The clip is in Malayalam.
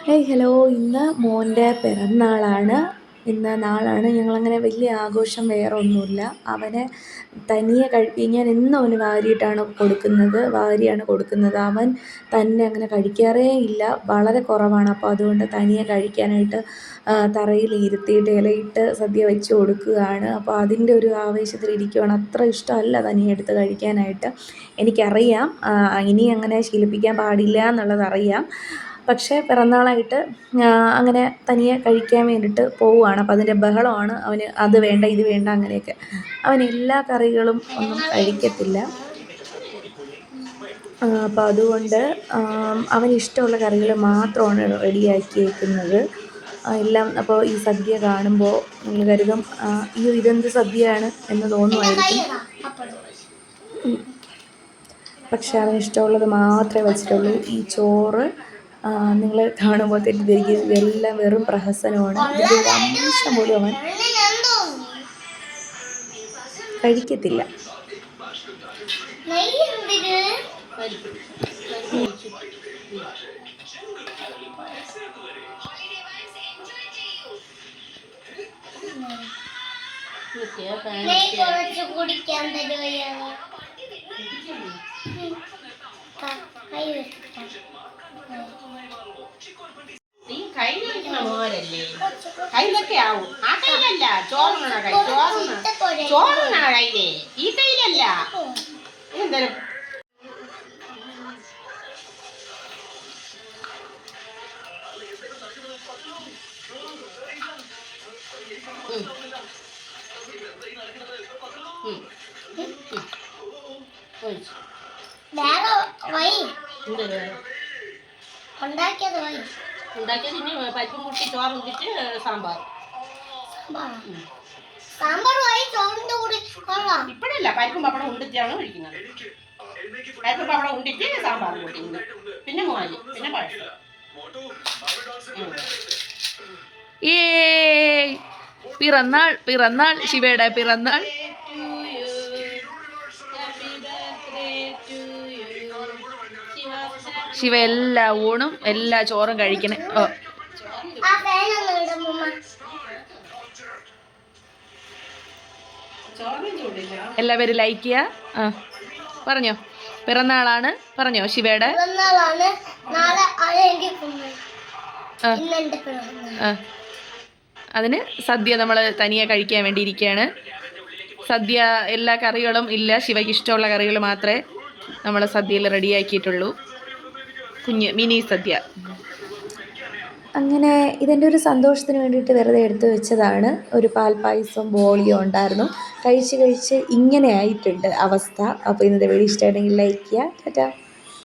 ഹലോ, ഇന്ന് മോൻ്റെ പിറന്നാളാണ്. ഇന്ന് നാളാണ്. ഞങ്ങളങ്ങനെ വലിയ ആഘോഷം വേറെ ഒന്നുമില്ല. അവനെ തനിയെ ഞാൻ എന്നും അവന് വാരിയാണ് കൊടുക്കുന്നത്. അവൻ തന്നെ അങ്ങനെ കഴിക്കാറേ ഇല്ല, വളരെ കുറവാണ്. അപ്പോൾ അതുകൊണ്ട് തനിയെ കഴിക്കാനായിട്ട് തറയിൽ ഇരുത്തിയിട്ട് ഇലയിട്ട് സദ്യ വെച്ച് കൊടുക്കുകയാണ്. അപ്പോൾ അതിൻ്റെ ഒരു ആവേശത്തിലിരിക്കുകയാണ്. അത്ര ഇഷ്ടമല്ല തനിയെ എടുത്ത് കഴിക്കാനായിട്ട്. എനിക്കറിയാം, ഇനി അങ്ങനെ ശീലിപ്പിക്കാൻ പാടില്ല എന്നുള്ളതറിയാം. പക്ഷേ പിറന്നാളായിട്ട് അങ്ങനെ തനിയെ കഴിക്കാൻ വേണ്ടിയിട്ട് പോവുകയാണ്. അപ്പോൾ അതിൻ്റെ ബഹളമാണ്. അവന് അത് വേണ്ട ഇത് വേണ്ട അങ്ങനെയൊക്കെ. അവൻ എല്ലാ കറികളും ഒന്നും കഴിക്കത്തില്ല. അപ്പോൾ അതുകൊണ്ട് അവന് ഇഷ്ടമുള്ള കറികൾ മാത്രമാണ് റെഡിയാക്കിയേക്കുന്നത് എല്ലാം. അപ്പോൾ ഈ സദ്യ കാണുമ്പോൾ നിങ്ങൾ കരുതും, അയ്യോ ഇതെന്ത് സദ്യയാണ് എന്ന് തോന്നുമായിരിക്കും. പക്ഷേ അവന് ഇഷ്ടമുള്ളത് മാത്രമേ വെച്ചിട്ടുള്ളൂ. ഈ ചോറ് നിങ്ങൾ കാണുമ്പോൾ തെറ്റിദ്ധരിക്കും, ഇതെല്ലാം വെറും പ്രഹസനമാണ്. ഇതിൻ്റെ ഒരു അംശം പോലും അവൻ കഴിക്കത്തില്ല. നീ കയ്യിൽ വയ്ക്കുന്ന മോരല്ലേ, കയ്യിലൊക്കെ ആവും. ആ കയ്യിലല്ല, ചോറിനാണ് കയ്യിലേ, ഈ കയ്യിലല്ല. എന്തായാലും ഉണ്ടാക്കിയത് ഇനി പരിപ്പും കുട്ടി ചോറ് കുടിച്ച് സാമ്പാർ. ഇപ്പോഴല്ല, പരിപ്പും പപ്പടം ഉണ്ടിച്ചാണ് കഴിക്കുന്നത്. പരിപ്പും പപ്പടം ഉണ്ടിച്ച് സാമ്പാർ കൂട്ടിക്കുന്നത്, പിന്നെ മോര്, പിന്നെ പായസം. പിറന്നാൾ ശിവയുടെ പിറന്നാൾ. ശിവ എല്ലാ ഊണും എല്ലാ ചോറും കഴിക്കണേ. എല്ലാവരും ലൈക്ക് ചെയ്യുക. പറഞ്ഞോ, പിറന്നാളാണ് പറഞ്ഞോ ശിവയുടെ. അതിന് സദ്യ നമ്മൾ തനിയെ കഴിക്കാൻ വേണ്ടി ഇരിക്കുകയാണ്. സദ്യ എല്ലാ കറികളും ഇല്ല, ശിവയ്ക്ക് ഇഷ്ടമുള്ള കറികൾ മാത്രമേ നമ്മൾ സദ്യയിൽ റെഡിയാക്കിയിട്ടുള്ളൂ. മിനി സദ്യ. അങ്ങനെ ഇതിൻ്റെ ഒരു സന്തോഷത്തിന് വേണ്ടിയിട്ട് വെറുതെ എടുത്തു വെച്ചതാണ്. ഒരു പാൽപ്പായസവും ബോളിയും ഉണ്ടായിരുന്നു. കഴിച്ച് ഇങ്ങനെ ആയിട്ടുണ്ട് അവസ്ഥ. അപ്പോൾ ഇന്നത്തെ വീഡിയോ ഇഷ്ടമായിട്ടുണ്ടെങ്കിൽ ലൈക്ക് ചെയ്യുക. ടാറ്റാ.